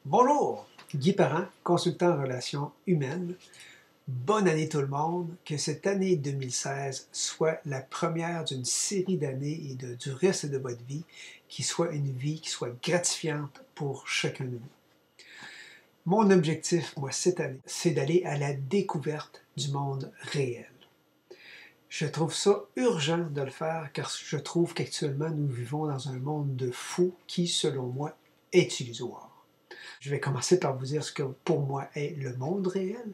Bonjour, Guy Parent, consultant en relations humaines. Bonne année tout le monde, que cette année 2016 soit la première d'une série d'années et du reste de votre vie, qui soit une vie qui soit gratifiante pour chacun de vous. Mon objectif, moi, cette année, c'est d'aller à la découverte du monde réel. Je trouve ça urgent de le faire car je trouve qu'actuellement nous vivons dans un monde de fous qui, selon moi, est illusoire. Je vais commencer par vous dire ce que pour moi est le monde réel.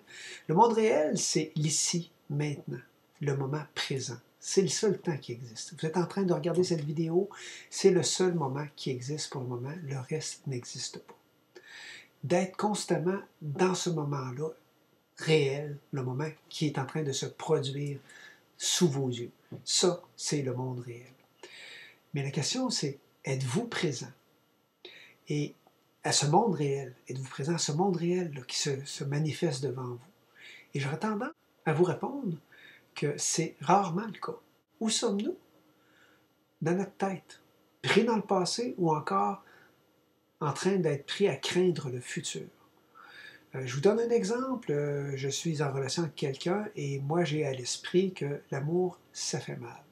Le monde réel, c'est l'ici, maintenant, le moment présent. C'est le seul temps qui existe. Vous êtes en train de regarder cette vidéo, c'est le seul moment qui existe pour le moment, le reste n'existe pas. D'être constamment dans ce moment-là, réel, le moment qui est en train de se produire sous vos yeux. Ça, c'est le monde réel. Mais la question, c'est, êtes-vous présent? Et à ce monde réel, êtes-vous présent à ce monde réel là, qui se manifeste devant vous? Et j'aurais tendance à vous répondre que c'est rarement le cas. Où sommes-nous? Dans notre tête, pris dans le passé ou encore en train d'être pris à craindre le futur. Je vous donne un exemple. Je suis en relation avec quelqu'un et moi j'ai à l'esprit que l'amour, ça fait mal.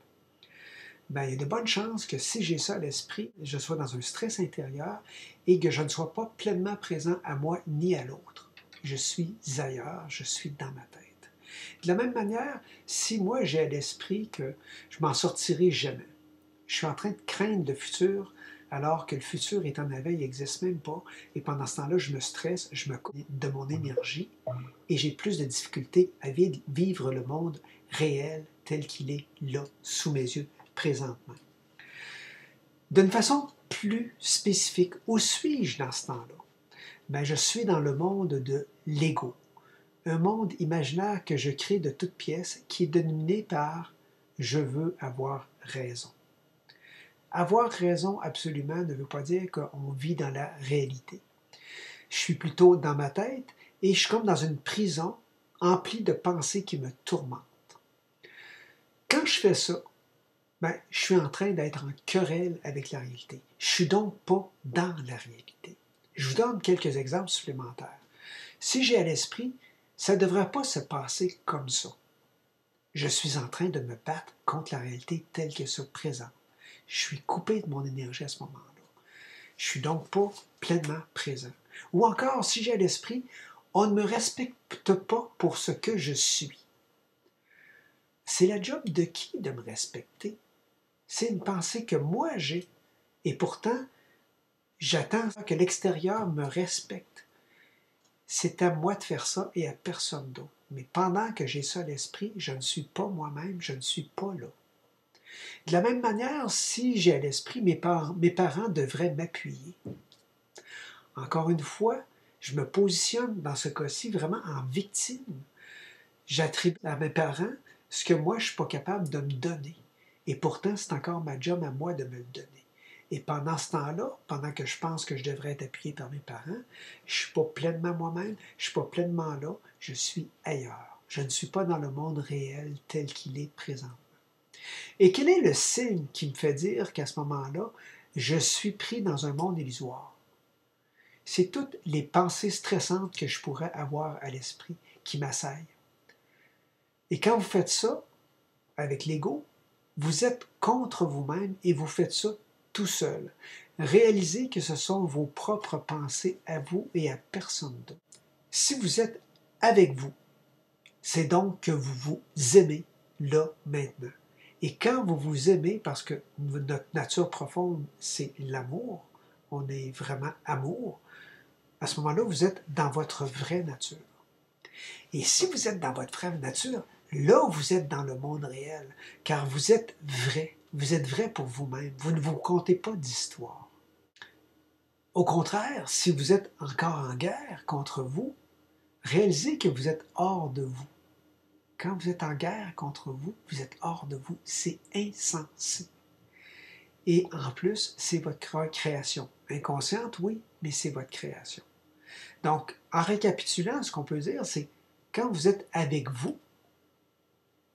Ben, il y a de bonnes chances que si j'ai ça à l'esprit, je sois dans un stress intérieur et que je ne sois pas pleinement présent à moi ni à l'autre. Je suis ailleurs, je suis dans ma tête. De la même manière, si moi j'ai à l'esprit que je m'en sortirai jamais, je suis en train de craindre le futur alors que le futur est en avant, il n'existe même pas, et pendant ce temps-là, je me stresse, je me coupe de mon énergie et j'ai plus de difficultés à vivre le monde réel tel qu'il est là, sous mes yeux, présentement. D'une façon plus spécifique, où suis-je dans ce temps-là? Ben, je suis dans le monde de l'ego, un monde imaginaire que je crée de toutes pièces qui est dominé par « je veux avoir raison ». Avoir raison absolument ne veut pas dire qu'on vit dans la réalité. Je suis plutôt dans ma tête et je suis comme dans une prison emplie de pensées qui me tourmentent. Quand je fais ça, ben, je suis en train d'être en querelle avec la réalité. Je ne suis donc pas dans la réalité. Je vous donne quelques exemples supplémentaires. Si j'ai à l'esprit, ça ne devrait pas se passer comme ça. Je suis en train de me battre contre la réalité telle qu'elle se présente. Je suis coupé de mon énergie à ce moment-là. Je ne suis donc pas pleinement présent. Ou encore, si j'ai à l'esprit, on ne me respecte pas pour ce que je suis. C'est la job de qui de me respecter? C'est une pensée que moi j'ai. Et pourtant, j'attends que l'extérieur me respecte. C'est à moi de faire ça et à personne d'autre. Mais pendant que j'ai ça à l'esprit, je ne suis pas moi-même, je ne suis pas là. De la même manière, si j'ai à l'esprit, mes parents devraient m'appuyer. Encore une fois, je me positionne dans ce cas-ci vraiment en victime. J'attribue à mes parents ce que moi je ne suis pas capable de me donner. Et pourtant, c'est encore ma job à moi de me le donner. Et pendant ce temps-là, pendant que je pense que je devrais être appuyé par mes parents, je ne suis pas pleinement moi-même, je ne suis pas pleinement là, je suis ailleurs. Je ne suis pas dans le monde réel tel qu'il est présentement. Et quel est le signe qui me fait dire qu'à ce moment-là, je suis pris dans un monde illusoire? C'est toutes les pensées stressantes que je pourrais avoir à l'esprit qui m'assaillent. Et quand vous faites ça avec l'ego, vous êtes contre vous-même et vous faites ça tout seul. Réalisez que ce sont vos propres pensées à vous et à personne d'autre. Si vous êtes avec vous, c'est donc que vous vous aimez là, maintenant. Et quand vous vous aimez, parce que notre nature profonde, c'est l'amour, on est vraiment amour, à ce moment-là, vous êtes dans votre vraie nature. Et si vous êtes dans votre vraie nature, là, vous êtes dans le monde réel, car vous êtes vrai. Vous êtes vrai pour vous-même. Vous ne vous contez pas d'histoire. Au contraire, si vous êtes encore en guerre contre vous, réalisez que vous êtes hors de vous. Quand vous êtes en guerre contre vous, vous êtes hors de vous. C'est insensé. Et en plus, c'est votre création. Inconsciente, oui, mais c'est votre création. Donc, en récapitulant, ce qu'on peut dire, c'est quand vous êtes avec vous,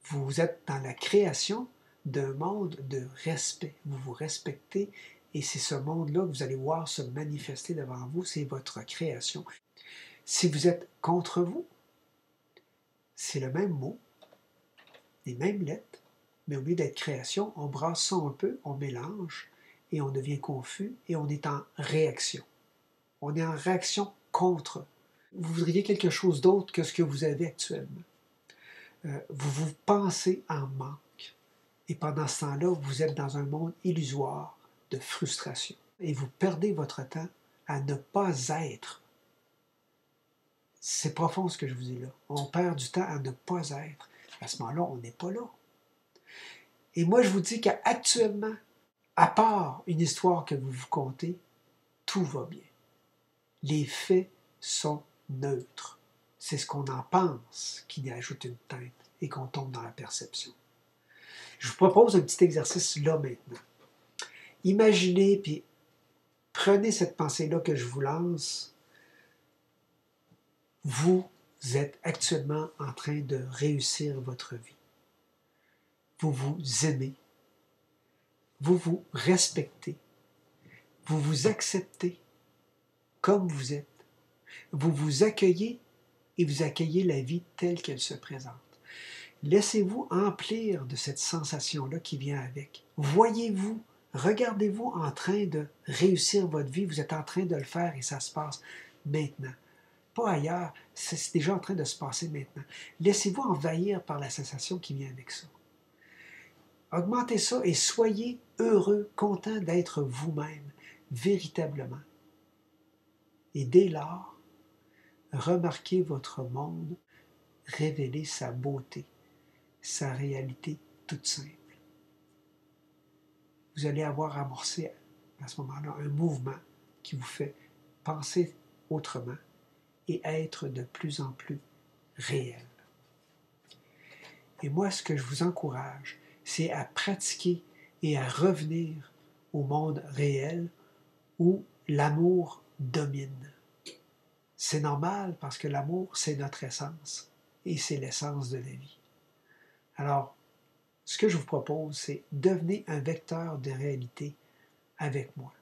vous êtes dans la création d'un monde de respect. Vous vous respectez Et c'est ce monde-là que vous allez voir se manifester devant vous, c'est votre création. Si vous êtes contre vous, c'est le même mot, les mêmes lettres, mais au lieu d'être création, on brasse ça un peu, on mélange, et on devient confus, et on est en réaction. On est en réaction contre. Vous voudriez quelque chose d'autre que ce que vous avez actuellement. Vous vous pensez en manque. Et pendant ce temps-là, vous êtes dans un monde illusoire de frustration. Et vous perdez votre temps à ne pas être. C'est profond ce que je vous dis là. On perd du temps à ne pas être. À ce moment-là, on n'est pas là. Et moi, je vous dis qu'actuellement, à part une histoire que vous vous contez, tout va bien. Les faits sont neutres. C'est ce qu'on en pense qui y ajoute une teinte et qu'on tombe dans la perception. Je vous propose un petit exercice là maintenant. Imaginez, puis prenez cette pensée-là que je vous lance. Vous êtes actuellement en train de réussir votre vie. Vous vous aimez. Vous vous respectez. Vous vous acceptez comme vous êtes. Vous vous accueillez et vous accueillez la vie telle qu'elle se présente. Laissez-vous emplir de cette sensation-là qui vient avec. Voyez-vous, regardez-vous en train de réussir votre vie. Vous êtes en train de le faire et ça se passe maintenant. Pas ailleurs, c'est déjà en train de se passer maintenant. Laissez-vous envahir par la sensation qui vient avec ça. Augmentez ça et soyez heureux, content d'être vous-même, véritablement. Et dès lors, remarquez votre monde, révélez sa beauté, sa réalité toute simple. Vous allez avoir amorcé à ce moment-là un mouvement qui vous fait penser autrement et être de plus en plus réel. Et moi, ce que je vous encourage, c'est à pratiquer et à revenir au monde réel où l'amour domine. C'est normal parce que l'amour, c'est notre essence et c'est l'essence de la vie. Alors, ce que je vous propose, c'est devenez un vecteur de réalité avec moi.